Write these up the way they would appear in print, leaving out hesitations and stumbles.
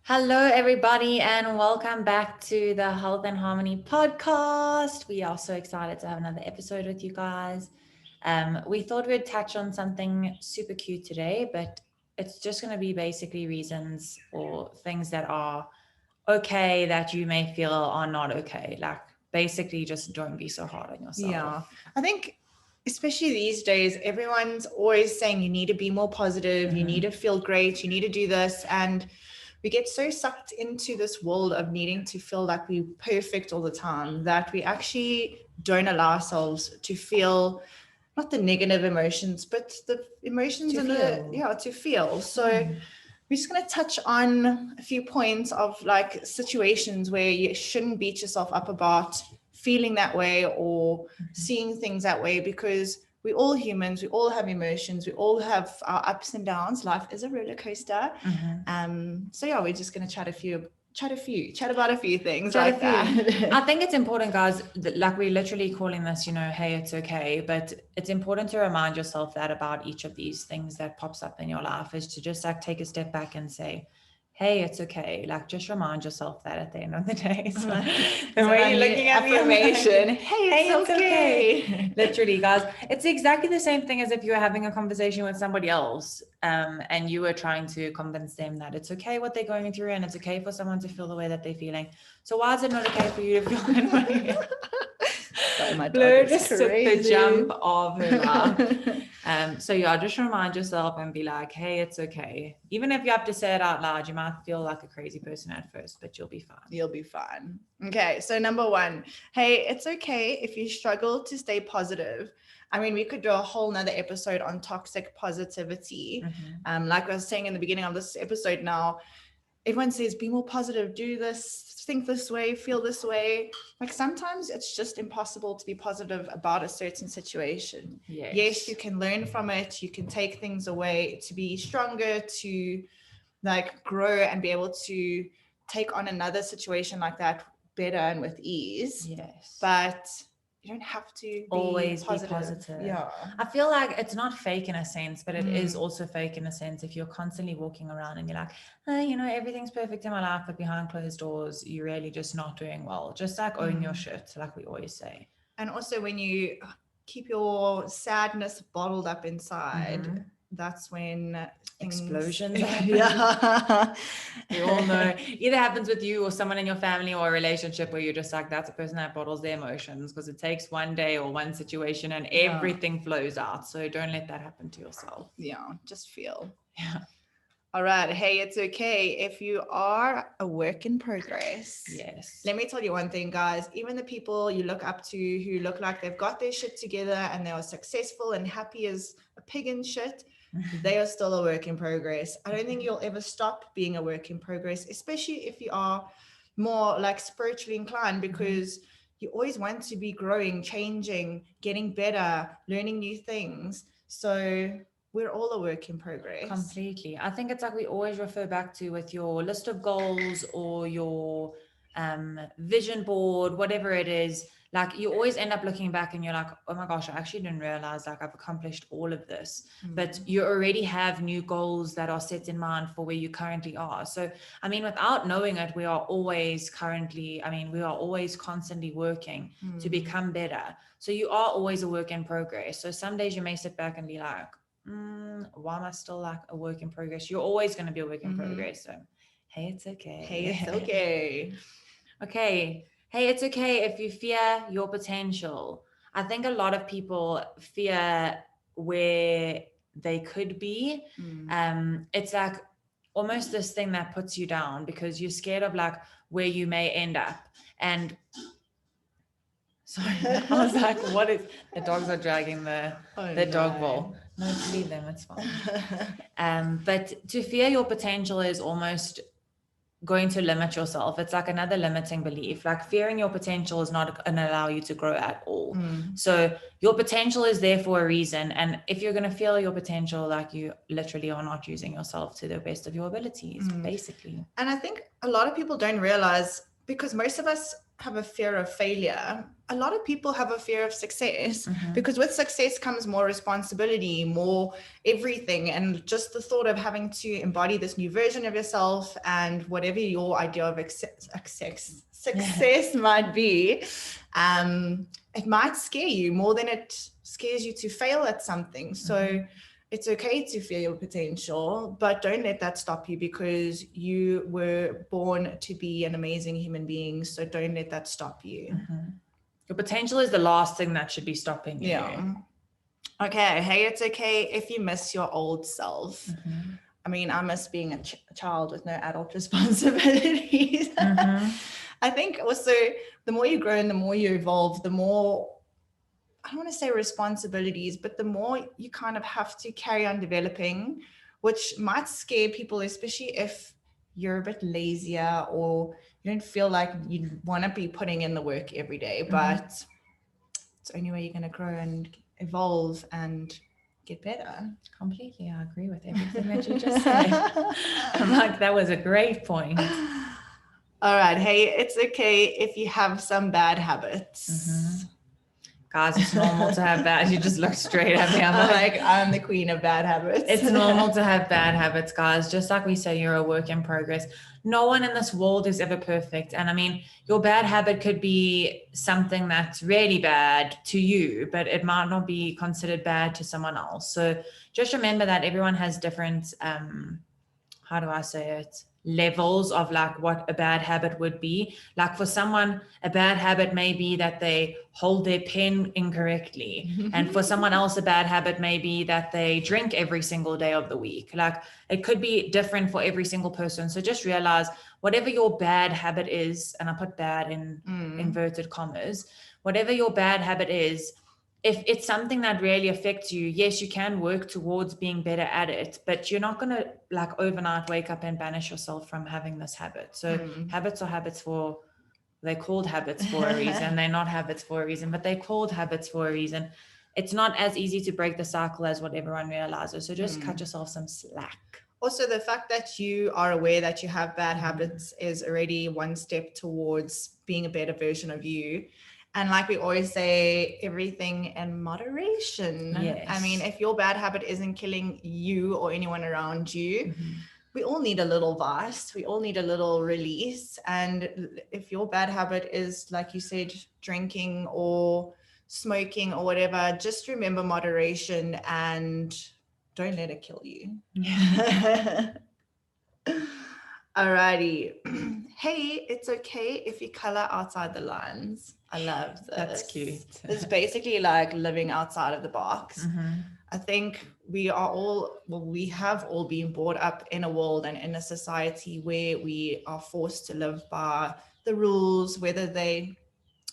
Hello, everybody, and welcome back to the Health and Harmony podcast. We are so excited to have another episode with you guys. We thought we'd touch on something super cute today, but it's just going to be basically reasons or things that are okay that you may feel are not okay. Like, basically, just don't be so hard on yourself. Yeah, I think especially these days, everyone's always saying you need to be more positive, you need to feel great, you need to do this. And we get so sucked into this world of needing to feel like we're perfect all the time that we actually don't allow ourselves to feel not the negative emotions, but the emotions to feel. So we're just going to touch on a few points of like situations where you shouldn't beat yourself up about feeling that way or seeing things that way, because we're all humans, we all have emotions, we all have our ups and downs. Life is a roller coaster. So yeah, we're just going to chat about a few things Chat a like few. I that. think it's important, guys, that, like we're literally calling this, hey, it's okay. But it's important to remind yourself that about each of these things that pops up in your life is to just like take a step back and say, hey, it's okay. Like just remind yourself that at the end of the day. So the So way I you're need looking at me, I'm affirmation. like, Hey, hey, it's it's okay. okay. Literally, guys, it's exactly the same thing as if you were having a conversation with somebody else, and you were trying to convince them that it's okay what they're going through and it's okay for someone to feel the way that they're feeling. So why is it not okay for you to feel that way? Sorry, my dog Blur is just took the crazy. jump of her life. So yeah, just remind yourself and be like, hey, it's okay. Even if you have to say it out loud, you might feel like a crazy person at first, but you'll be fine. You'll be fine. Okay, so number one, hey, it's okay if you struggle to stay positive. I mean, we could do a whole nother episode on toxic positivity. Like I was saying in the beginning of this episode now, everyone says be more positive, do this, think this way, feel this way. Like sometimes it's just impossible to be positive about a certain situation. Yes, you can learn from it, you can take things away to be stronger, to like grow and be able to take on another situation like that better and with ease. Yes. But you don't have to be Always be positive. positive. Yeah. I feel like it's not fake in a sense, but it is also fake in a sense if you're constantly walking around and you're like, everything's perfect in my life, but behind closed doors, you're really just not doing well. Just like own your shit, like we always say. And also when you keep your sadness bottled up inside, that's when Explosions happen. Yeah. We all know either happens with you or someone in your family or a relationship where you're just like, that's a person that bottles their emotions, because it takes one day or one situation and everything flows out. So don't let that happen to yourself. Yeah, just feel. Yeah. All right. Hey, it's okay if you are a work in progress. Yes. Let me tell you one thing, guys. Even the people you look up to who look like they've got their shit together and they are successful and happy as a pig in shit, they are still a work in progress. I don't think you'll ever stop being a work in progress, especially if you are more like spiritually inclined, because you always want to be growing, changing, getting better, learning new things. So we're all a work in progress. Completely. I think it's like we always refer back to with your list of goals or your vision board, whatever it is. Like you always end up looking back and you're like, oh my gosh, I actually didn't realize like I've accomplished all of this. But you already have new goals that are set in mind for where you currently are. So, I mean, without knowing it, we are always constantly working to become better. So you are always a work in progress. So some days you may sit back and be like, why am I still like a work in progress? You're always going to be a work in progress. So, hey, it's okay. Hey, it's okay. Okay. Hey, it's okay if you fear your potential. I think a lot of people fear where they could be. It's like almost this thing that puts you down because you're scared of like where you may end up. And sorry, I was like, what is the dogs are dragging the dog bowl. No, leave them, it's fine. But to fear your potential is almost going to limit yourself. It's like another limiting belief. Like fearing your potential is not going to allow you to grow at all. So your potential is there for a reason. And if you're going to feel your potential, like you literally are not using yourself to the best of your abilities, basically. And I think a lot of people don't realize, because most of us have a fear of failure. A lot of people have a fear of success, because with success comes more responsibility, more everything. And just the thought of having to embody this new version of yourself and whatever your idea of success might be, it might scare you more than it scares you to fail at something. So it's okay to feel your potential, but don't let that stop you, because you were born to be an amazing human being. So don't let that stop you. Your potential is the last thing that should be stopping you. Yeah. Okay. Hey, it's okay if you miss your old self. I mean, I miss being a child with no adult responsibilities. I think also the more you grow and the more you evolve, the more, I don't want to say responsibilities, but the more you kind of have to carry on developing, which might scare people, especially if you're a bit lazier or you don't feel like you want to be putting in the work every day. But it's the only way you're going to grow and evolve and get better. Completely. I agree with everything that you just said. I'm like, that was a great point. All right. Hey, it's okay if you have some bad habits. Guys, it's normal to have bad. You just look straight at me. I'm the queen of bad habits. It's normal to have bad habits, guys. Just like we say, you're a work in progress. No one in this world is ever perfect. And I mean, your bad habit could be something that's really bad to you, but it might not be considered bad to someone else. So just remember that everyone has different, how do I say it? Levels of like what a bad habit would be. Like for someone, a bad habit may be that they hold their pen incorrectly. And for someone else, a bad habit may be that they drink every single day of the week. Like it could be different for every single person. So just realize whatever your bad habit is, and I put bad in inverted commas, whatever your bad habit is, if it's something that really affects you, yes, you can work towards being better at it, but you're not going to like overnight wake up and banish yourself from having this habit. So habits are habits they're called habits for a reason. They're not habits for a reason, but they're called habits for a reason. It's not as easy to break the cycle as what everyone realizes. So just cut yourself some slack. Also, the fact that you are aware that you have bad habits is already one step towards being a better version of you. And like we always say, everything in moderation. Yes. I mean, if your bad habit isn't killing you or anyone around you, we all need a little vice. We all need a little release. And if your bad habit is, like you said, drinking or smoking or whatever, just remember moderation and don't let it kill you. Alrighty. Hey, it's okay if you color outside the lines. I love this. That's cute. It's basically like living outside of the box. I think we have all been brought up in a world and in a society where we are forced to live by the rules, whether they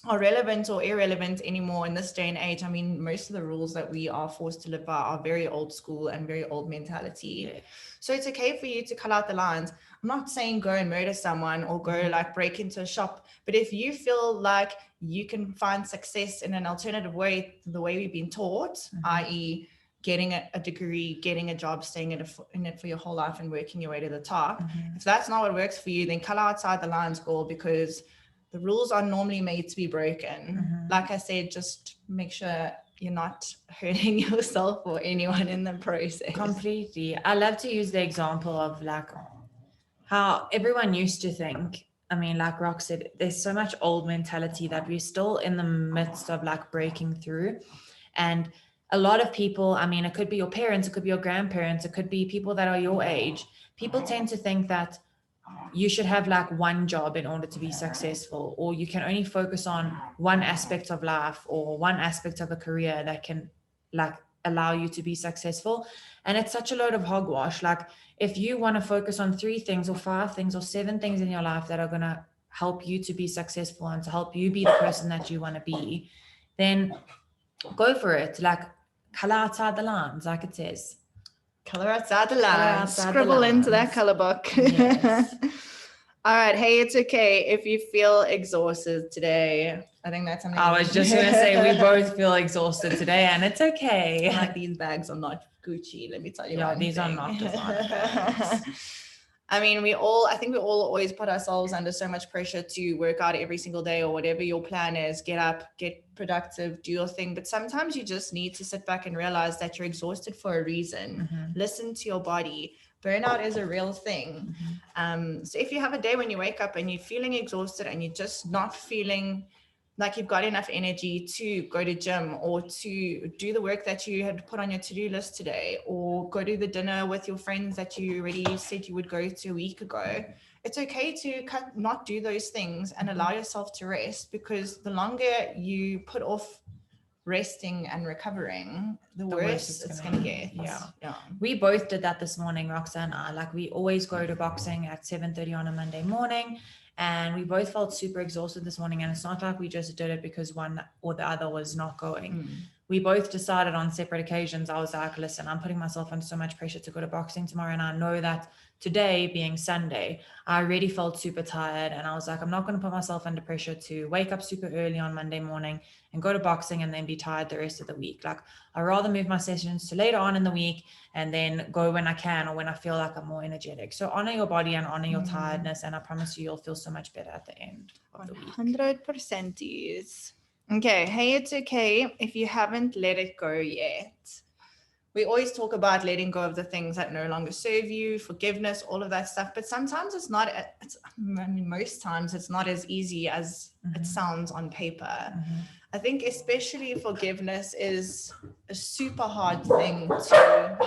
are relevant or irrelevant anymore in this day and age. I mean, most of the rules that we are forced to live by are very old school and very old mentality. Yeah. So it's okay for you to cut out the lines. I'm not saying go and murder someone or go like break into a shop, but if you feel like you can find success in an alternative way, the way we've been taught, i.e. getting a degree, getting a job, staying in it for your whole life and working your way to the top. If that's not what works for you, then color outside the lines, girl, because the rules are normally made to be broken. Like I said, just make sure you're not hurting yourself or anyone in the process. Completely. I love to use the example of like how everyone used to think. I mean, like Rock said, there's so much old mentality that we're still in the midst of like breaking through. And a lot of people, I mean, it could be your parents, it could be your grandparents, it could be people that are your age. People tend to think that you should have like one job in order to be successful, or you can only focus on one aspect of life or one aspect of a career that can like allow you to be successful. And it's such a load of hogwash. Like if you want to focus on 3 things or 5 things or 7 things in your life that are going to help you to be successful and to help you be the person that you want to be, then go for it. Like color outside the lines, like it says. Color outside the lines. Scribble into that color book. Yes. All right. Hey, it's okay if you feel exhausted today. I think that's something. I was just going to say we both feel exhausted today, and it's okay. Like these bags are not Gucci. Let me tell you. Yeah, these are not designer bags. I mean, I think we all always put ourselves under so much pressure to work out every single day or whatever your plan is, get up, get productive, do your thing. But sometimes you just need to sit back and realize that you're exhausted for a reason. Listen to your body. Burnout is a real thing. So if you have a day when you wake up and you're feeling exhausted and you're just not feeling like you've got enough energy to go to gym or to do the work that you had put on your to-do list today, or go to the dinner with your friends that you already said you would go to a week ago, it's okay to not do those things and allow yourself to rest, because the longer you put off resting and recovering, the worse it's going to get. Yeah. We both did that this morning, Roxanne and I. Like, we always go to boxing at 7:30 on a Monday morning, and we both felt super exhausted this morning. And it's not like we just did it because one or the other was not going. We both decided on separate occasions. I was like, listen, I'm putting myself under so much pressure to go to boxing tomorrow, and I know that today being Sunday, I already felt super tired, and I was like, I'm not going to put myself under pressure to wake up super early on Monday morning and go to boxing and then be tired the rest of the week. Like, I'd rather move my sessions to later on in the week and then go when I can or when I feel like I'm more energetic. So honor your body and honor your tiredness, and I promise you'll feel so much better at the end of the week. 100% is. Okay, hey, it's okay if you haven't let it go yet. We always talk about letting go of the things that no longer serve you, forgiveness, all of that stuff. But sometimes most times it's not as easy as it sounds on paper. I think especially forgiveness is a super hard thing to...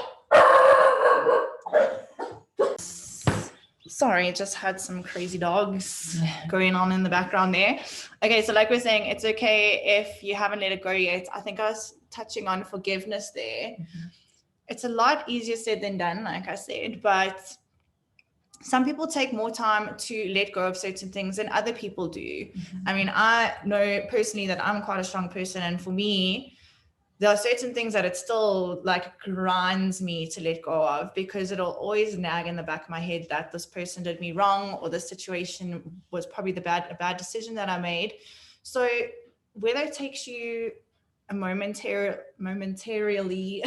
Sorry, just had some crazy dogs going on in the background there. Okay, so like we're saying, it's okay if you haven't let it go yet. I think I was touching on forgiveness there. It's a lot easier said than done, like I said, but some people take more time to let go of certain things than other people do. I mean, I know personally that I'm quite a strong person, and for me, there are certain things that it still like grinds me to let go of, because it'll always nag in the back of my head that this person did me wrong, or this situation was probably a bad decision that I made. So whether it takes you a momentarily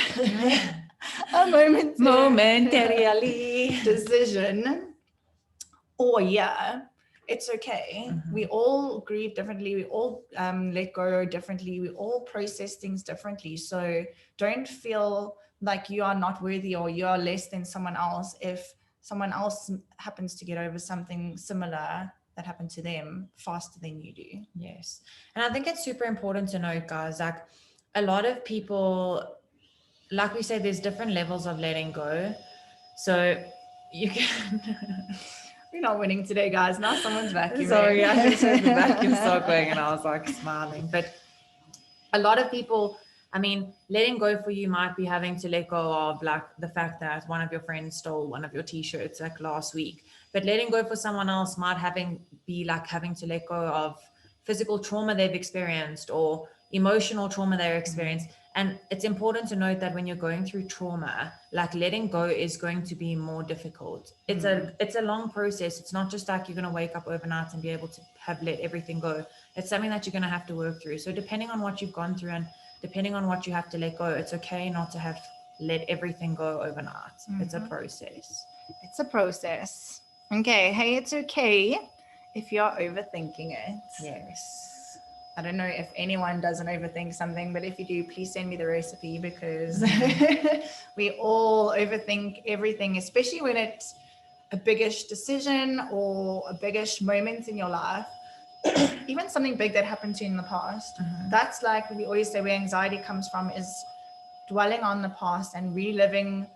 decision, or it's okay. We all grieve differently. We all let go differently. We all process things differently. So don't feel like you are not worthy or you are less than someone else if someone else happens to get over something similar that happened to them faster than you do. Yes. And I think it's super important to note, guys, like a lot of people, like we said, there's different levels of letting go. So you can... We're not winning today, guys. Now someone's vacuuming. Sorry, I just heard the vacuum start going and I was like smiling. But a lot of people, I mean, letting go for you might be having to let go of like the fact that one of your friends stole one of your t-shirts like last week. But letting go for someone else might be like having to let go of physical trauma they've experienced or emotional trauma they're experienced. And it's important to note that when you're going through trauma, like letting go is going to be more difficult. It's a long process. It's not just like you're going to wake up overnight and be able to have let everything go. It's something that you're going to have to work through. So depending on what you've gone through and depending on what you have to let go, it's okay not to have let everything go overnight. It's a process. It's a process. Okay. Hey, it's okay if you're overthinking it. Yes. I don't know if anyone doesn't overthink something, but if you do, please send me the recipe, because we all overthink everything, especially when it's a biggish decision or a biggish moment in your life. Even something big that happened to you in the past. That's like we always say where anxiety comes from, is dwelling on the past and reliving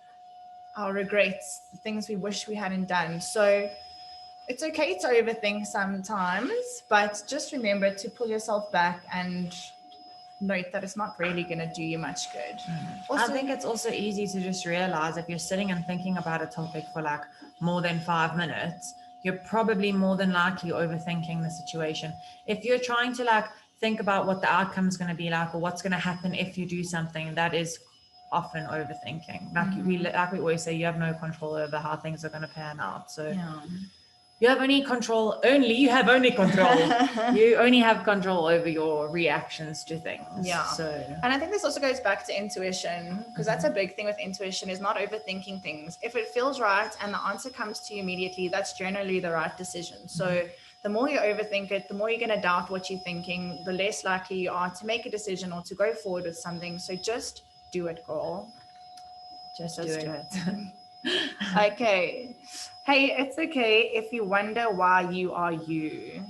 our regrets, the things we wish we hadn't done. So it's okay to overthink sometimes, but just remember to pull yourself back and note that it's not really going to do you much good. Also, I think it's also easy to just realize if you're sitting and thinking about a topic for like more than 5 minutes, you're probably more than likely overthinking the situation. If you're trying to like think about what the outcome is going to be like or what's going to happen if you do something, that is often overthinking. Like we always say, you have no control over how things are going to pan out. So you have only control, you have only control. You only have control over your reactions to things. Yeah. So, and I think this also goes back to intuition, because that's a big thing with intuition, is not overthinking things. If it feels right and the answer comes to you immediately, that's generally the right decision. So the more you overthink it, the more you're going to doubt what you're thinking, the less likely you are to make a decision or to go forward with something. So just do it, girl. just do it. Okay. Hey, it's okay if you wonder why you are you.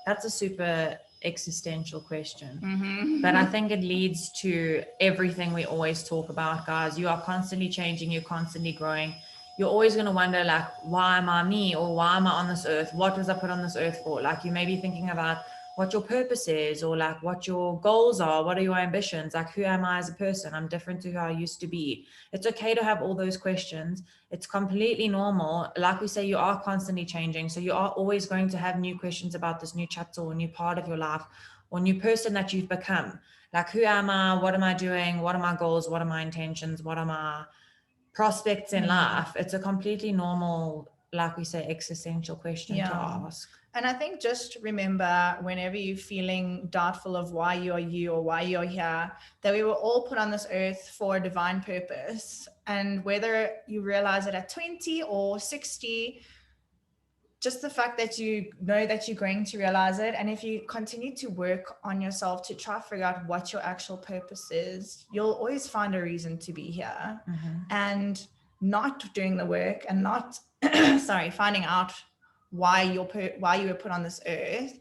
That's a super existential question. Mm-hmm. But I think it leads to everything we always talk about, guys. You are constantly changing, you're constantly growing. You're always going to wonder, like, why am I me? Or why am I on this earth? What was I put on this earth for? Like, you may be thinking about what your purpose is, or like what your goals are, what are your ambitions, like who am I as a person? I'm different to who I used to be. It's okay to have all those questions. It's completely normal. Like we say, you are constantly changing, so you are always going to have new questions about this new chapter or new part of your life or new person that you've become. Like, who am I? What am I doing? What are my goals? What are my intentions? What are my prospects in life? It's a completely normal, like we say, existential question to ask. And I think just remember, whenever you're feeling doubtful of why you are you or why you're here, that we were all put on this earth for a divine purpose. And whether you realize it at 20 or 60, just the fact that you know that you're going to realize it. And if you continue to work on yourself to try to figure out what your actual purpose is, you'll always find a reason to be here. And not doing the work and not, finding out why you were put on this earth,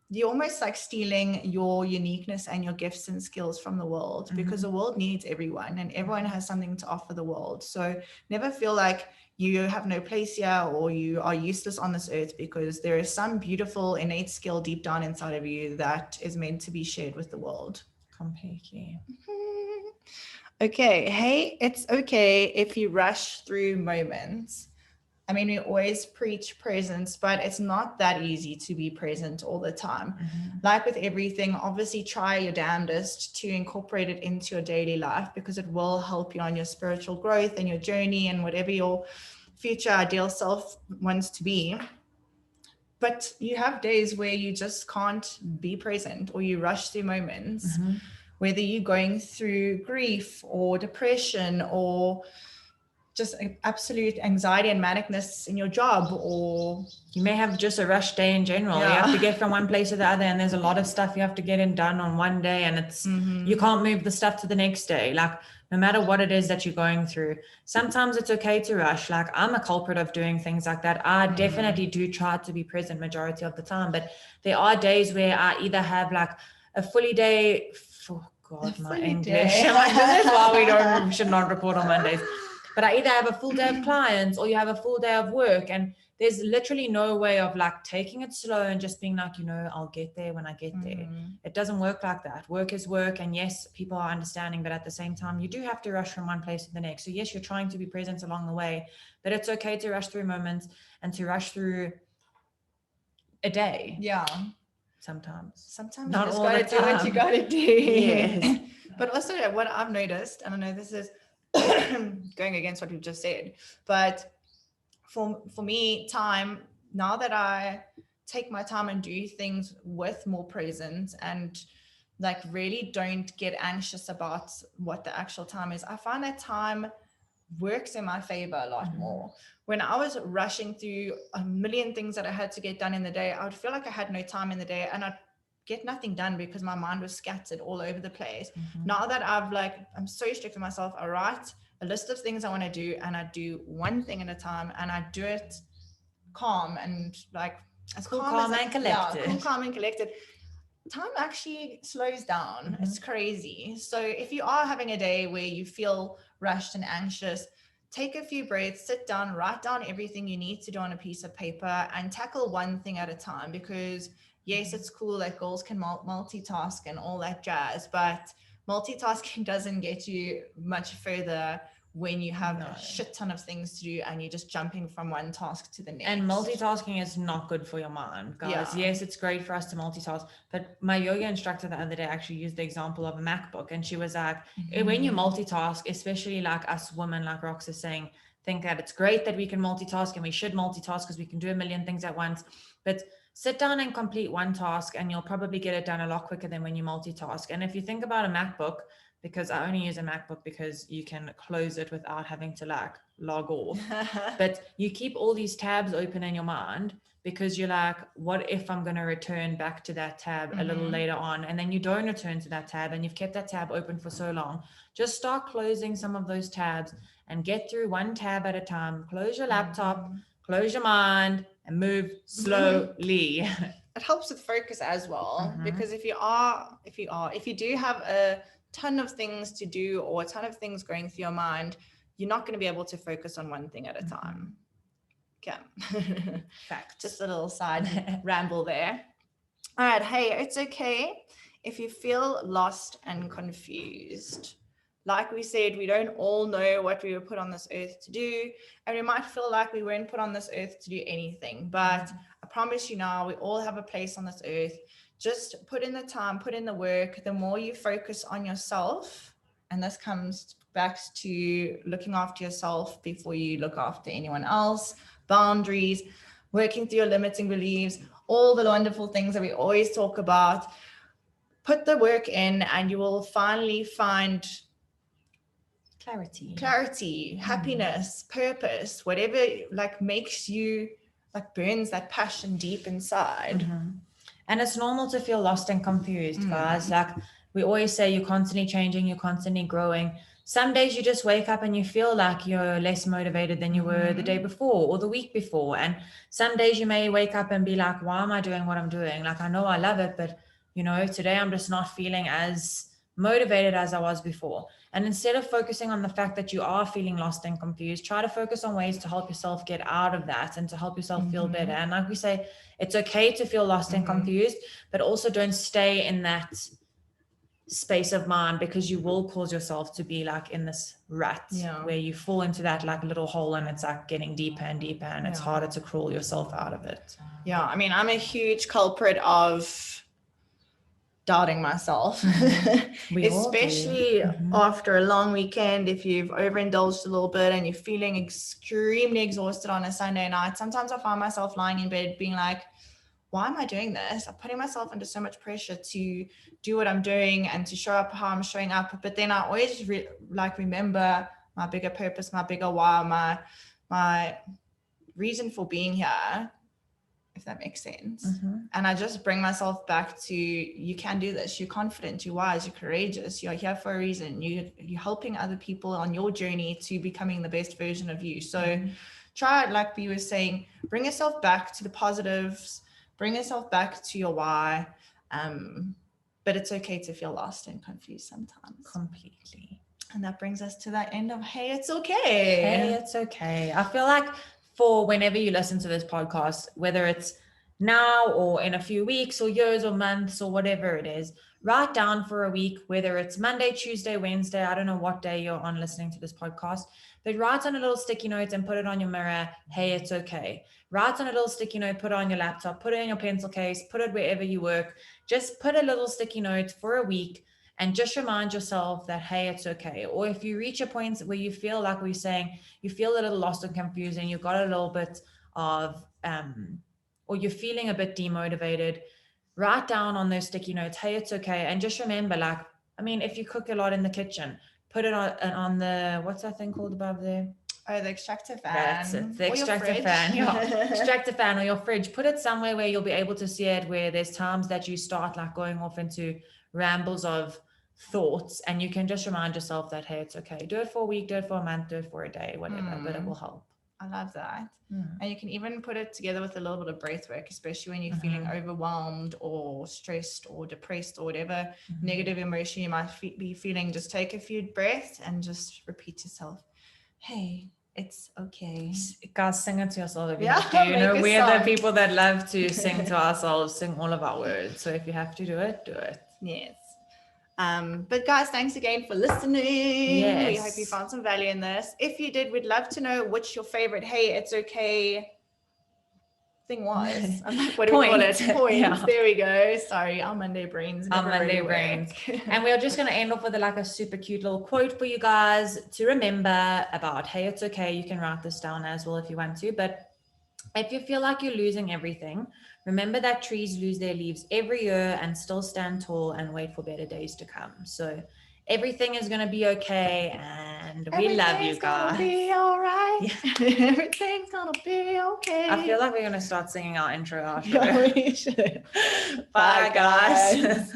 you're almost like stealing your uniqueness and your gifts and skills from the world, because the world needs everyone and everyone has something to offer the world. So never feel like you have no place here or you are useless on this earth, because there is some beautiful innate skill deep down inside of you that is meant to be shared with the world. Completely. Okay. Hey, it's okay if you rush through moments. I mean, we always preach presence, but it's not that easy to be present all the time. Like with everything, obviously try your damnedest to incorporate it into your daily life, because it will help you on your spiritual growth and your journey and whatever your future ideal self wants to be. But you have days where you just can't be present, or you rush through moments, whether you're going through grief or depression or just absolute anxiety and manicness in your job, or you may have just a rush day in general. You have to get from one place to the other, and there's a lot of stuff you have to get done on one day, and it's you can't move the stuff to the next day. Like, no matter what it is that you're going through, sometimes it's okay to rush. Like, I'm a culprit of doing things like that. I definitely do try to be present majority of the time, but there are days where I either have like a fully day. Oh God, my English. Like, this is why we should not record on Mondays. But I either have a full day of clients or you have a full day of work, and there's literally no way of like taking it slow and just being like, I'll get there when I get there. It doesn't work like that. Work is work, and yes, people are understanding, but at the same time, you do have to rush from one place to the next. So yes, you're trying to be present along the way, but it's okay to rush through moments and to rush through a day. Yeah. Sometimes not you just gotta do what you gotta do. Yes. But also what I've noticed, and I know this is going against what we've just said, but for me, time, now that I take my time and do things with more presence and like really don't get anxious about what the actual time is, I find that time works in my favor a lot more. When I was rushing through a million things that I had to get done in the day, I would feel like I had no time in the day, and I'd get nothing done because my mind was scattered all over the place. Now that I'm so strict with myself, I write a list of things I want to do, and I do one thing at a time, and I do it calm and like as calm and collected. Cool, calm and collected. Time actually slows down. It's crazy. So if you are having a day where you feel rushed and anxious, take a few breaths, sit down, write down everything you need to do on a piece of paper, and tackle one thing at a time. Because yes, it's cool that girls can multitask and all that jazz, but multitasking doesn't get you much further when you have a shit ton of things to do and you're just jumping from one task to the next. And multitasking is not good for your mind, guys. Yes, it's great for us to multitask, but my yoga instructor the other day actually used the example of a MacBook, and she was like, when you multitask, especially like us women, like Rox is saying, think that it's great that we can multitask and we should multitask because we can do a million things at once. But sit down and complete one task and you'll probably get it done a lot quicker than when you multitask. And if you think about a MacBook, because I only use a MacBook because you can close it without having to like log off. But you keep all these tabs open in your mind because you're like, what if I'm going to return back to that tab a little later on? And then you don't return to that tab and you've kept that tab open for so long. Just start closing some of those tabs and get through one tab at a time. Close your laptop, close your mind, and move slowly. It helps with focus as well, because if you do have a ton of things to do or a ton of things going through your mind, you're not going to be able to focus on one thing at a time. Okay. Fact. Just a little side ramble there. All right. Hey, it's okay if you feel lost and confused. Like we said, we don't all know what we were put on this earth to do, and we might feel like we weren't put on this earth to do anything, but I promise you now, we all have a place on this earth. Just put in the time, put in the work. The more you focus on yourself, and this comes back to looking after yourself before you look after anyone else, boundaries, working through your limiting beliefs, all the wonderful things that we always talk about. Put the work in and you will finally find clarity, happiness, purpose, whatever like makes you like burns that passion deep inside. And it's normal to feel lost and confused, guys. Like we always say, you're constantly changing, you're constantly growing. Some days you just wake up and you feel like you're less motivated than you were the day before or the week before. And some days you may wake up and be like, why am I doing what I'm doing? Like, I know I love it, but you know, today I'm just not feeling as motivated as I was before. And instead of focusing on the fact that you are feeling lost and confused, try to focus on ways to help yourself get out of that and to help yourself feel better. And like we say, it's okay to feel lost and confused, but also don't stay in that space of mind, because you will cause yourself to be like in this rut where you fall into that like little hole and it's like getting deeper and deeper and it's harder to crawl yourself out of it. Yeah, I mean, I'm a huge culprit of doubting myself, especially after a long weekend. If you've overindulged a little bit and you're feeling extremely exhausted on a Sunday night, sometimes I find myself lying in bed being like, why am I doing this? I'm putting myself under so much pressure to do what I'm doing and to show up how I'm showing up. But then I always remember my bigger purpose, my bigger why, my reason for being here, if that makes sense. And I just bring myself back to, you can do this. You're confident, you're wise, you're courageous. You're here for a reason. You're helping other people on your journey to becoming the best version of you. So try, like we were saying, bring yourself back to the positives, bring yourself back to your why. But it's okay to feel lost and confused sometimes. Completely. And that brings us to that end of, hey, it's okay. Hey, it's okay. I feel like for whenever you listen to this podcast, whether it's now or in a few weeks or years or months or whatever it is, write down for a week, whether it's Monday, Tuesday, Wednesday, I don't know what day you're on listening to this podcast, but write on a little sticky note and put it on your mirror. Hey, it's okay. Write on a little sticky note, put it on your laptop, put it in your pencil case, put it wherever you work. Just put a little sticky note for a week and just remind yourself that, hey, it's okay. Or if you reach a point where you feel like we're saying, you feel a little lost and confused and you've got a little bit of, or you're feeling a bit demotivated, write down on those sticky notes, hey, it's okay. And just remember, like, I mean, if you cook a lot in the kitchen, put it on the, what's that thing called above there? Oh, the extractor fan. That's it. The extractor fan. Extractor fan or your fridge. Put it somewhere where you'll be able to see it, where there's times that you start like going off into rambles of thoughts, and you can just remind yourself that, hey, it's okay. Do it for a week, do it for a month, do it for a day, whatever, but it will help. I love that. And you can even put it together with a little bit of breath work, especially when you're feeling overwhelmed or stressed or depressed or whatever negative emotion you might be feeling. Just take a few breaths and just repeat to yourself, hey, it's okay. Guys, sing it to yourself if you have to. You know, we're the people that love to sing to ourselves, sing all of our words. So if you have to do it, do it. Yes. But guys, thanks again for listening. Yes. We hope you found some value in this. If you did, we'd love to know which your favorite hey, it's okay thing was. I'm like, what do we call it? Points. Yeah. There we go. Sorry, our Monday brains never really brains. work. And we're just going to end off with like a super cute little quote for you guys to remember about, hey, it's okay. You can write this down as well if you want to. But if you feel like you're losing everything, remember that trees lose their leaves every year and still stand tall and wait for better days to come. So everything is going to be okay, and we love you guys. Everything's gonna be all right. Yeah. Everything's gonna be okay. I feel like we're going to start singing our intro outro. Yeah, we should. Bye, guys.